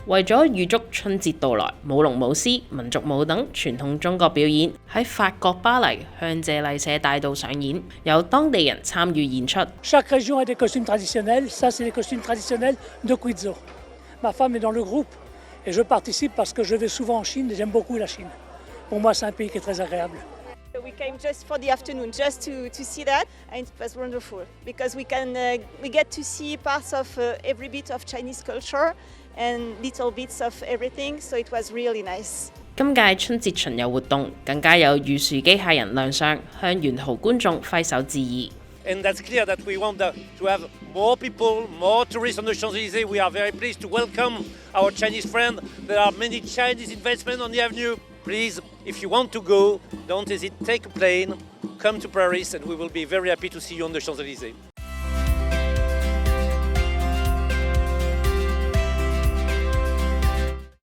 為咗預祝春節到來，舞龍舞獅、民族舞等傳統中國表演喺法國巴黎香榭麗舍大道上演，有當地人參與演出。Chaque région a des costumes traditionnels. Ça, c'est les costumes traditionnels de Guizhou. Ma femme est dans le groupe et je participe parce que je vais souvent en Chine et j'aime beaucoup la Chine. Pour moi, c'est un pays qui est très agréable. We came just for the afternoon, just to see that, and it was wonderful because we get to see parts of every bit of Chinese culture and little bits of everything, so it was really nice. 今屆春節巡遊活動更加有宇樹機械人亮相，向沿途觀眾揮手致意。And that's clear that we want to have more people, more tourists on the Champs-Élysées. We are very pleased to welcome our Chinese friends. There are many Chinese investments on the avenue. Please, if you want to go, don't hesitate, take a plane, come to Paris, and we will be very happy to see you on the Champs-Élysées.